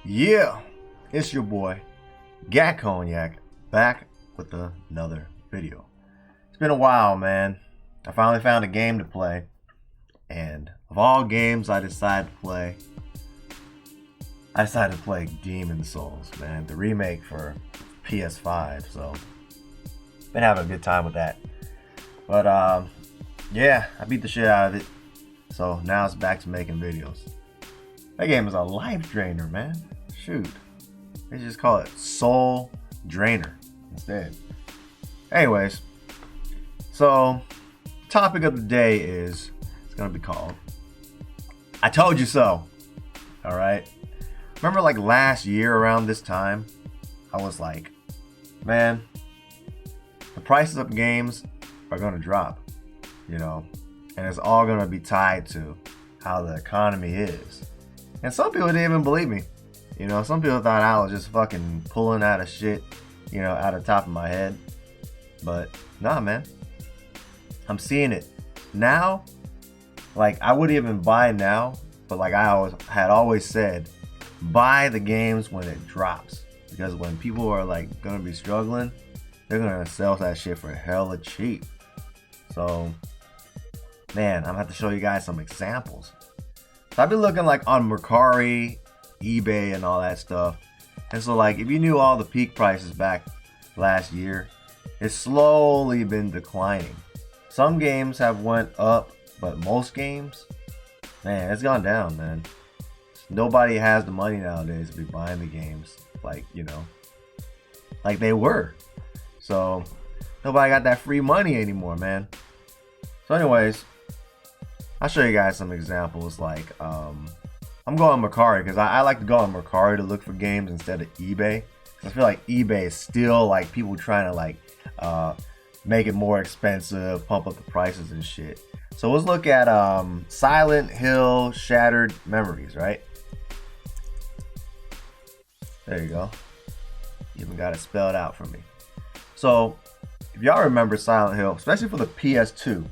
Yeah, it's your boy, Gat Cognac, back with another video. It's been a while, man. I finally found a game to play, and of all games I decided to play Demon Souls, man, the remake for PS5. So, been having a good time with that. But yeah, I beat the shit out of it. So now it's back to making videos. That game is a life drainer, man. Shoot. They just call it Soul Drainer instead. Anyways, so topic of the day is, it's gonna be called I Told You So. Alright. Remember like last year around this time, I was like, man, the prices of games are gonna drop, you know, and it's all gonna be tied to how the economy is. And some people didn't even believe me. You know, some people thought I was just fucking pulling out of shit, you know, out of the top of my head. But nah, man. I'm seeing it now. Like, I wouldn't even buy now, but like I had always said, buy the games when it drops. Because when people are like gonna be struggling, they're gonna sell that shit for hella cheap. So, man, I'm gonna have to show you guys some examples. So I've been looking like on Mercari, eBay, and all that stuff. And so like, if you knew all the peak prices back last year, it's slowly been declining. Some games have went up, but most games, man, it's gone down, man. Nobody has the money nowadays to be buying the games like, you know, like they were. So nobody got that free money anymore, man. So anyways, I'll show you guys some examples. Like, I'm going Mercari because I like to go on Mercari to look for games instead of eBay. I feel like eBay is still like people trying to like make it more expensive, pump up the prices and shit. So let's look at Silent Hill Shattered Memories, right? There you go. Even got it spelled out for me. So if y'all remember Silent Hill, especially for the PS2,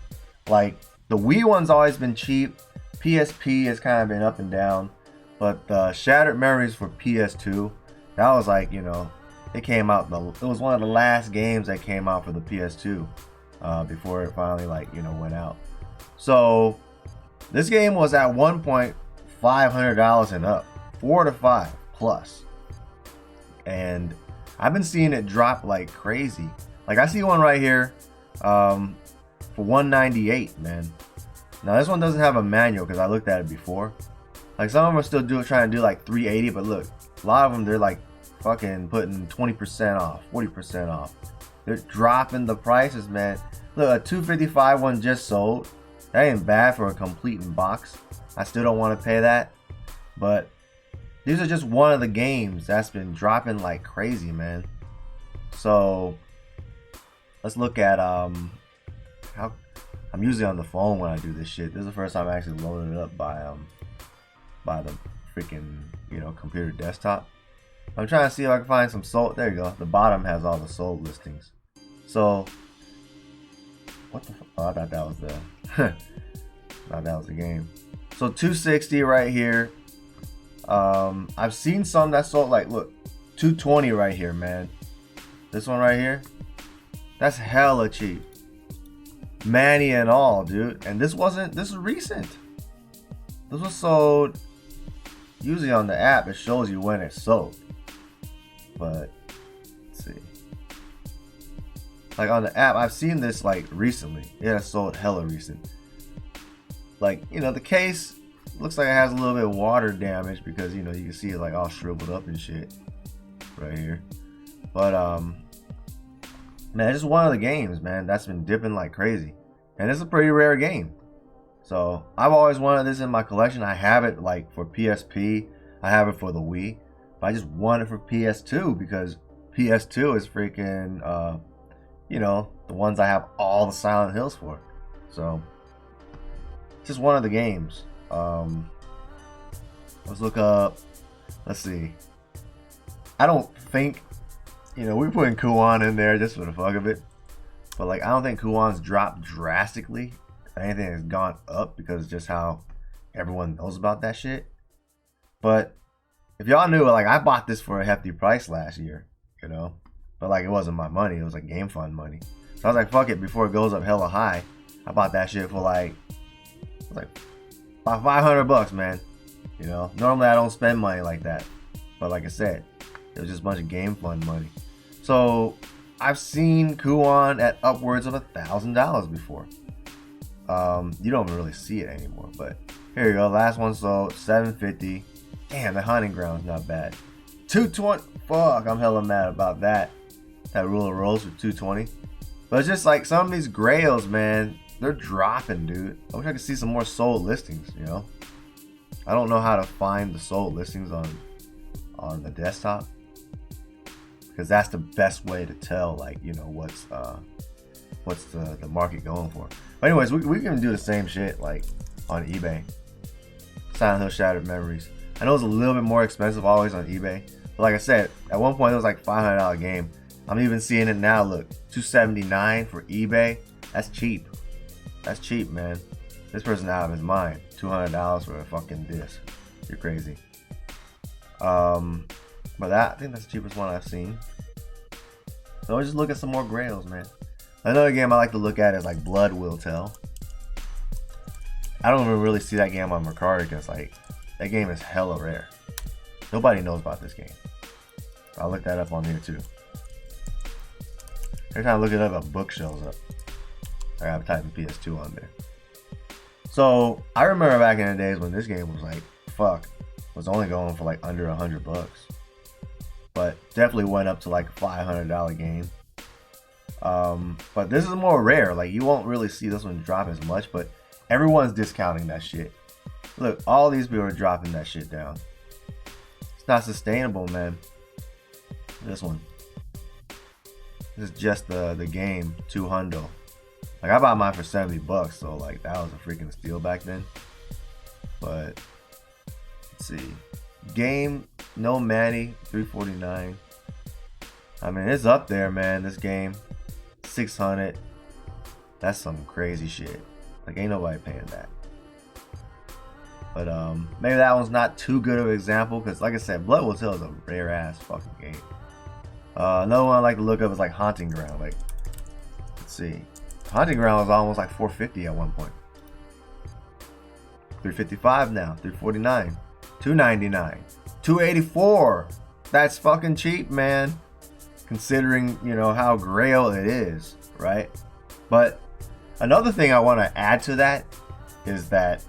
like the Wii one's always been cheap. PSP has kind of been up and down, but the Shattered Memories for PS2, that was like, you know, it came out, it was one of the last games that came out for the PS2 before it finally, like, you know, went out. So this game was at one point $500 and up, 4 to 5 plus, and I've been seeing it drop like crazy. Like I see one right here for $198, man. Now this one doesn't have a manual because I looked at it before. Like some of them are still trying to do like $380, but look, a lot of them they're like fucking putting 20% off, 40% off. They're dropping the prices, man. Look, a $255 one just sold. That ain't bad for a complete box. I still don't want to pay that, but these are just one of the games that's been dropping like crazy, man. So let's look at how I'm usually on the phone when I do this shit. This is the first time I actually loaded it up by the freaking, you know, computer desktop. I'm trying to see if I can find some sold. There you go. The bottom has all the sold listings. So what the fuck? Oh, I thought that was the I thought that was the game. So 260 right here. I've seen some that sold like, look, 220 right here, man. This one right here, that's hella cheap. Manny and all, dude. And this is recent. This was sold, usually on the app it shows you when it's sold, but let's see, like on the app I've seen this like recently. It has sold hella recent. Like, you know, the case looks like it has a little bit of water damage because, you know, you can see it like all shriveled up and shit right here. But man, it's just one of the games, man, that's been dipping like crazy, and it's a pretty rare game. So I've always wanted this in my collection. I have it like for PSP, I have it for the Wii, but I just want it for PS2 because PS2 is freaking you know, the ones I have all the Silent Hills for. So it's just one of the games. Let's look up, let's see, I don't think, you know, we're putting Kuan in there just for the fuck of it, but like I don't think Kuan's dropped drastically. If anything, has gone up because just how everyone knows about that shit. But if y'all knew, like, I bought this for a hefty price last year, you know, but like it wasn't my money, it was like game fund money. So I was like, fuck it, before it goes up hella high, I bought that shit for like about $500, man. You know, normally I don't spend money like that, but like I said, it was just a bunch of game fund money. So I've seen Kuon at upwards of $1,000 before. You don't really see it anymore, but here you go. Last one sold $750. Damn, the hunting ground's not bad. 220. Fuck, I'm hella mad about that. That ruler rolls for 220. But it's just like some of these grails, man, they're dropping, dude. I wish I could see some more sold listings, you know? I don't know how to find the sold listings on the desktop, because that's the best way to tell, like, you know, what's the market going for. But anyways, we can do the same shit like on eBay. Silent Hill Shattered Memories. I know it's a little bit more expensive always on eBay, but like I said, at one point it was like $500 game. I'm even seeing it now. Look, $279 for eBay. That's cheap. That's cheap, man. This person's out of his mind. $200 for a fucking disc. You're crazy. But I think that's the cheapest one I've seen. So I'll just look at some more grails, man. Another game I like to look at is like Blood Will Tell. I don't even really see that game on Mercari because like that game is hella rare. Nobody knows about this game. I'll look that up on here too. Every time I look it up, a book shows up. I gotta type in PS2 on there. So I remember back in the days when this game was like, was only going for like under $100, but definitely went up to like a $500 game. But this is more rare. Like you won't really see this one drop as much, but everyone's discounting that shit. Look, all these people are dropping that shit down. It's not sustainable, man. This one. This is just the game, 200. Like I bought mine for $70, so like that was a freaking steal back then. But let's see. Game, no Manny, $349. I mean, it's up there, man, this game. $600. That's some crazy shit. Like ain't nobody paying that. But maybe that one's not too good of an example, because like I said, Blood Will Tell is a rare ass fucking game. Another one I like to look up is like Haunting Ground. Like, let's see. Haunting Ground was almost like $450 at one point. $355 now. $349. $299. $284. That's fucking cheap, man. Considering, you know, how grail it is, right? But another thing I want to add to that is that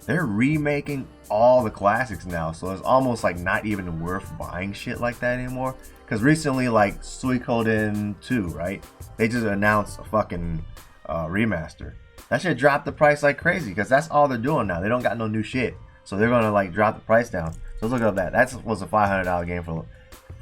they're remaking all the classics now, so it's almost like not even worth buying shit like that anymore. Because recently, like Suikoden 2, right? They just announced a fucking remaster. That shit dropped the price like crazy, because that's all they're doing now. They don't got no new shit, so they're gonna like drop the price down. So look up that. That was a $500 game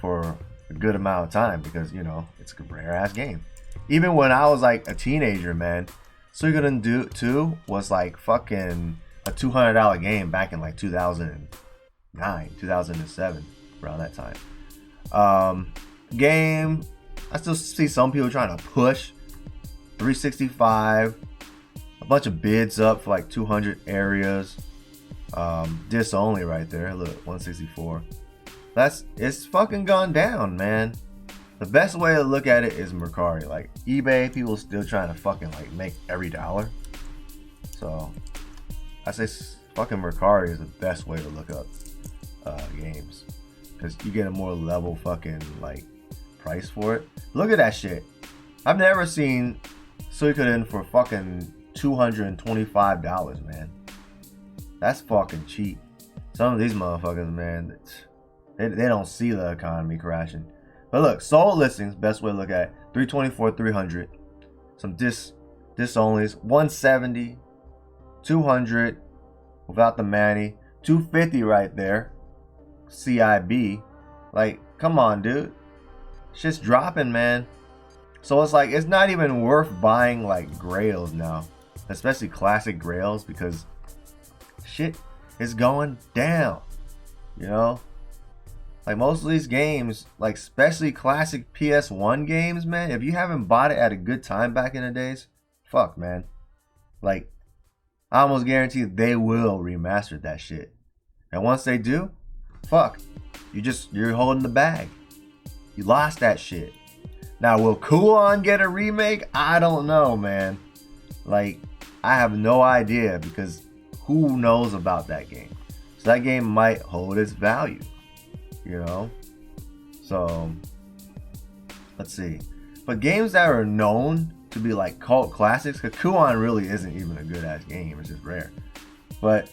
for a good amount of time, because you know it's a rare ass game. Even when I was like a teenager, man, Suikoden 2 was like fucking a $200 game back in like 2009, 2007, around that time. Game, I still see some people trying to push $365, a bunch of bids up for like 200 areas. Disc only right there. Look, 164. It's fucking gone down, man. The best way to look at it is Mercari. Like eBay, people still trying to fucking like make every dollar. So I say fucking Mercari is the best way to look up games, because you get a more level fucking like price for it. Look at that shit. I've never seen Suikoden for fucking $225, man. That's fucking cheap. Some of these motherfuckers, man, they don't see the economy crashing. But look, sold listings, best way to look at it, 324, 300. Some disc onlys, 170, 200 without the Manny, 250 right there. CIB. Like, come on, dude. Shit's dropping, man. So it's like, it's not even worth buying like grails now, especially classic grails, because shit is going down, you know? Like most of these games, like especially classic PS1 games, man, if you haven't bought it at a good time back in the days, fuck, man. Like, I almost guarantee they will remaster that shit. And once they do, fuck, you're holding the bag. You lost that shit. Now, will Kuon get a remake? I don't know, man. Like, I have no idea, because who knows about that game? So that game might hold its value, you know? So, let's see. But games that are known to be like cult classics, because Kuon really isn't even a good ass game, it's just rare. But,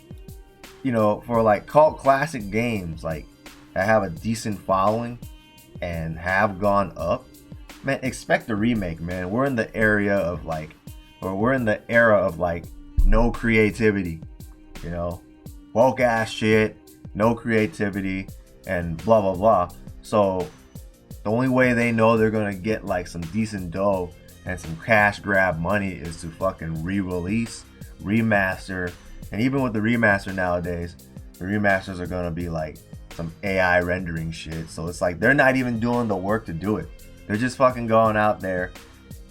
you know, for like cult classic games like that have a decent following and have gone up, man, expect a remake, man. We're in the era of like no creativity, you know, woke ass shit, no creativity, and blah blah blah. So the only way they know they're gonna get like some decent dough and some cash grab money is to fucking re-release, remaster. And even with the remaster nowadays, the remasters are gonna be like some AI rendering shit. So it's like they're not even doing the work to do it. They're just fucking going out there,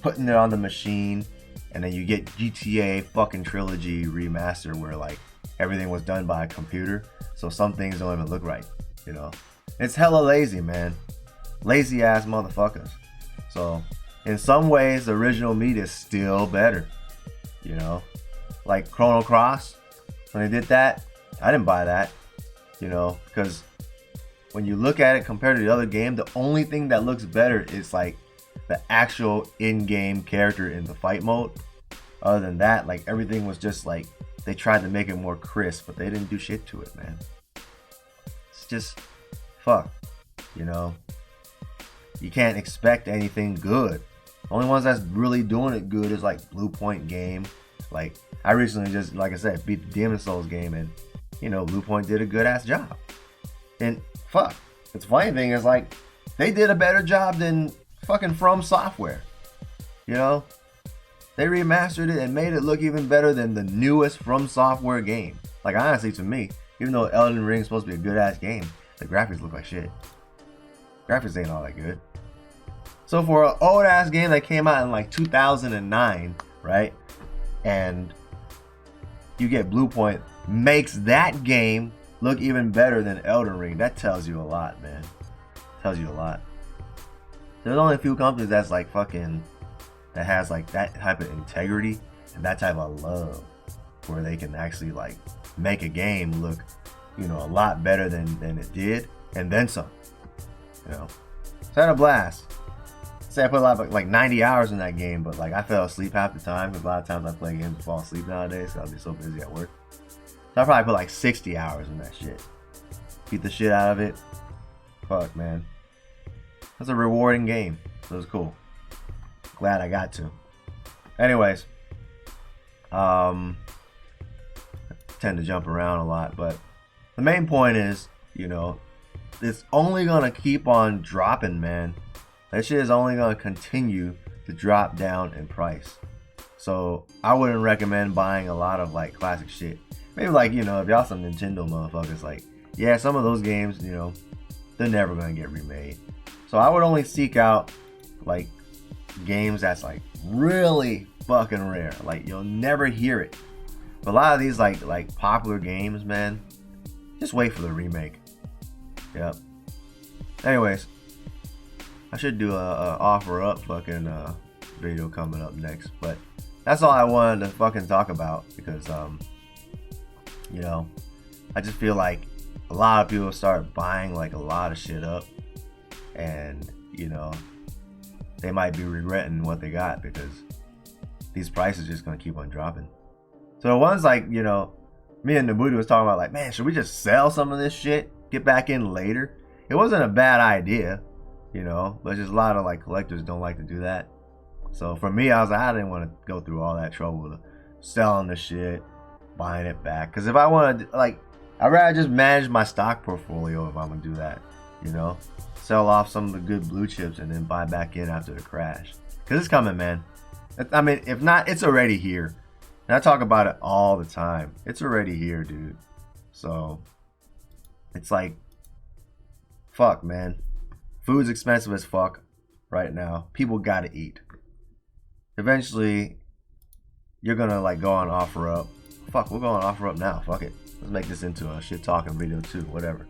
putting it on the machine, and then you get GTA fucking Trilogy remaster where like everything was done by a computer. So some things don't even look right, you know. It's hella lazy, man. Lazy ass motherfuckers. So in some ways, the original meat is still better, you know. Like Chrono Cross, when they did that, I didn't buy that, you know, because when you look at it compared to the other game, the only thing that looks better is like the actual in-game character in the fight mode. Other than that, like everything was just like, they tried to make it more crisp, but they didn't do shit to it, man. It's just, fuck, you know. You can't expect anything good. The only ones that's really doing it good is like Blue Point game. Like, I recently just, like I said, beat the Demon Souls game, and, you know, Blue Point did a good ass job. And fuck, the funny thing is like, they did a better job than fucking From Software. You know? They remastered it and made it look even better than the newest From Software game. Like, honestly, to me, even though Elden Ring is supposed to be a good ass game, the graphics look like shit. Graphics ain't all that good. So for an old ass game that came out in like 2009, right? And you get Blue Point makes that game look even better than Elden Ring. That tells you a lot, man. Tells you a lot. There's only a few companies that's like fucking, that has like that type of integrity and that type of love, where they can actually like make a game look, you know, a lot better than it did, and then some. You know, so I had a blast. Say I put a lot of like 90 hours in that game, but like I fell asleep half the time, because a lot of times I play games and fall asleep nowadays, so I'll be so busy at work. So I probably put like 60 hours in that shit. Beat the shit out of it. Fuck, man. That's a rewarding game. So it was cool. Glad I got to. Anyways, I tend to jump around a lot, but the main point is, you know, it's only gonna keep on dropping, man. That shit is only gonna continue to drop down in price. So I wouldn't recommend buying a lot of like classic shit. Maybe like, you know, if y'all some Nintendo motherfuckers, like, yeah, some of those games, you know, they're never gonna get remade. So I would only seek out like games that's like really fucking rare. Like, you'll never hear it. But a lot of these like popular games, man, just wait for the remake. Yep. Anyways, I should do a offer up fucking video coming up next, but that's all I wanted to fucking talk about, because you know, I just feel like a lot of people start buying like a lot of shit up, and you know, they might be regretting what they got, because these prices are just gonna keep on dropping. So the ones like, you know, me and Nabuti was talking about, like, man, should we just sell some of this shit, get back in later? It wasn't a bad idea, you know, but just a lot of like collectors don't like to do that. So for me, I was like, I didn't want to go through all that trouble to selling the shit, buying it back. Because if I want to, like, I'd rather just manage my stock portfolio if I'm going to do that, you know, sell off some of the good blue chips and then buy back in after the crash. Because it's coming, man. I mean, if not, it's already here. And I talk about it all the time. It's already here, dude. So it's like, fuck, man. Food's expensive as fuck right now. People gotta eat. Eventually, you're gonna like go on OfferUp. Fuck, we'll go on OfferUp now. Fuck it. Let's make this into a shit talking video too. Whatever.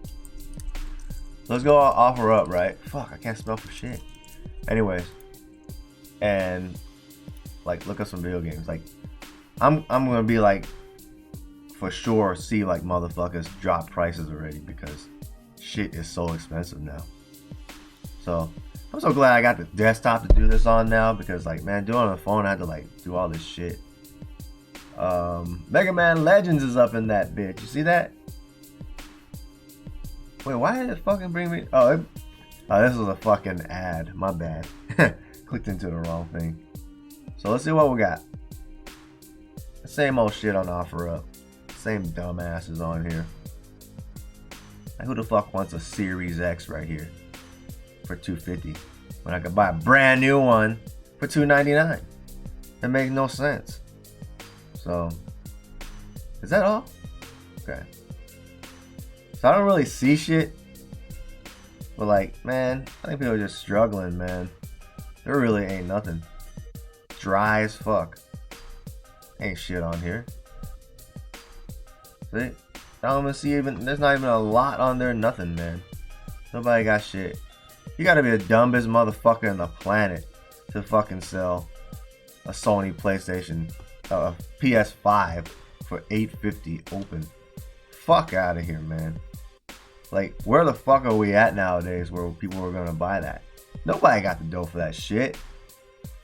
Let's go offer up, right? Fuck, I can't spell for shit. Anyways, and like look up some video games. Like I'm gonna be like for sure see like motherfuckers drop prices already because shit is so expensive now. So I'm so glad I got the desktop to do this on now because like man, doing it on the phone I had to like do all this shit. Mega Man Legends is up in that bitch. You see that? Wait, why did it fucking bring me? Oh, this was a fucking ad. My bad. Clicked into the wrong thing. So let's see what we got. The same old shit on OfferUp. Same dumbasses on here. Like, who the fuck wants a Series X right here for $250 when I could buy a brand new one for $299? That makes no sense. So, is that all? Okay. So I don't really see shit. But like, man, I think people are just struggling, man. There really ain't nothing. Dry as fuck. Ain't shit on here. See? I don't even see there's not even a lot on there, nothing, man. Nobody got shit. You gotta be the dumbest motherfucker in the planet to fucking sell a Sony PlayStation, a PS5 for $850 open. Fuck out of here, man. Like, where the fuck are we at nowadays where people are gonna buy that? Nobody got the dough for that shit.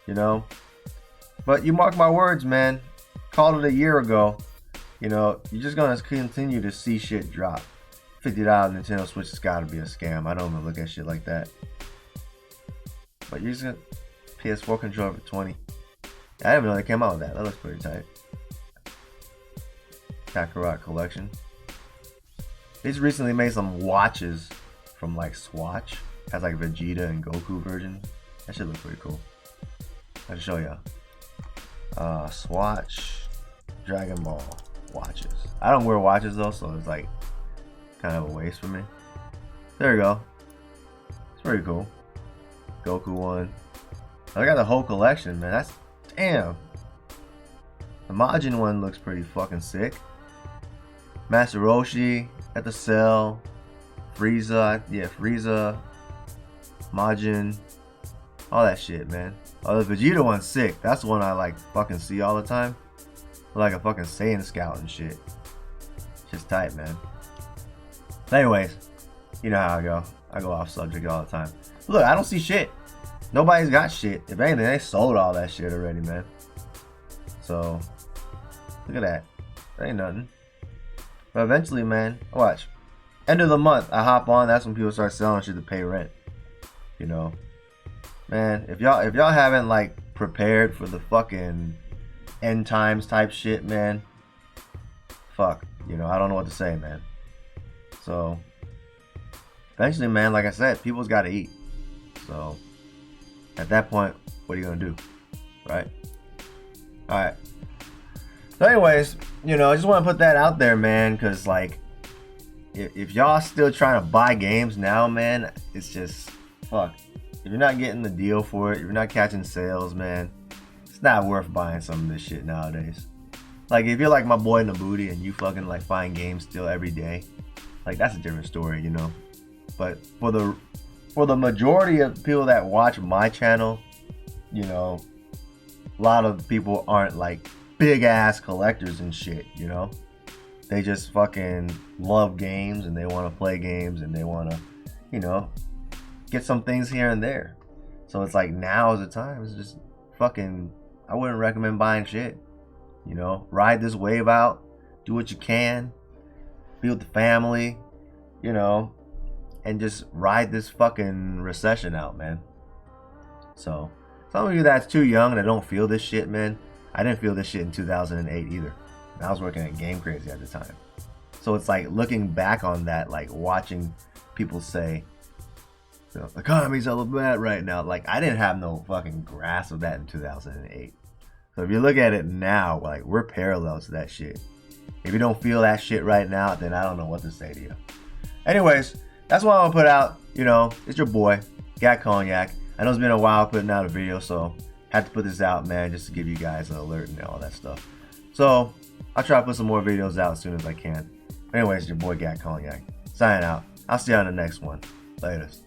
You know? But you mark my words, man. Called it a year ago. You know, you're just gonna continue to see shit drop. $50 Nintendo Switch has gotta be a scam. I don't even look at shit like that. But you're just gonna PS4 controller for $20. I didn't even know they came out with that. That looks pretty tight. Kakarot collection. They just recently made some watches from like Swatch. Has like Vegeta and Goku versions. That shit looks pretty cool. I'll show y'all. Swatch Dragon Ball watches. I don't wear watches though, so it's like kind of a waste for me. There you go. It's pretty cool. Goku one. I got the whole collection, man. That's damn. The Majin one looks pretty fucking sick. Master Roshi at the cell. Frieza, yeah, Frieza. Majin. All that shit, man. Oh, the Vegeta one's sick. That's the one I like fucking see all the time. Like a fucking Saiyan Scout and shit. Just tight, man. Anyways, you know how I go. I go off subject all the time. Look, I don't see shit. Nobody's got shit. If anything, they sold all that shit already, man. So, look at that. There ain't nothing. But eventually, man, watch. End of the month, I hop on. That's when people start selling shit to pay rent. You know, man. If y'all haven't like prepared for the fucking end times type shit, man. Fuck. You know, I don't know what to say, man. So, eventually, man, like I said, people's got to eat. So, at that point, what are you gonna do, right? All right. So, anyways, you know, I just want to put that out there, man, because like, if y'all still trying to buy games now, man, it's just fuck. If you're not getting the deal for it, if you're not catching sales, man, it's not worth buying some of this shit nowadays. Like, if you're like my boy Nabuti and you fucking like find games still every day, like that's a different story, you know. But for the majority of people that watch my channel, you know, a lot of people aren't like big ass collectors and shit, you know. They just fucking love games and they want to play games and they want to, you know, get some things here and there. So it's like now is the time. It's just fucking, I wouldn't recommend buying shit. You know, ride this wave out, do what you can, be with the family, you know, and just ride this fucking recession out, man. So, some of you that's too young that don't feel this shit, man, I didn't feel this shit in 2008 either. I was working at Game Crazy at the time. So it's like looking back on that, like watching people say, you know, the economy's all bad right now. Like, I didn't have no fucking grasp of that in 2008. So if you look at it now, like, we're parallel to that shit. If you don't feel that shit right now, then I don't know what to say to you. Anyways, that's what I'm gonna put out. You know, it's your boy, Gat Cognac. I know it's been a while putting out a video, so had to put this out, man, just to give you guys an alert and all that stuff. So I'll try to put some more videos out as soon as I can. Anyways, it's your boy, Gat Cognac. Signing out. I'll see you on the next one. Later.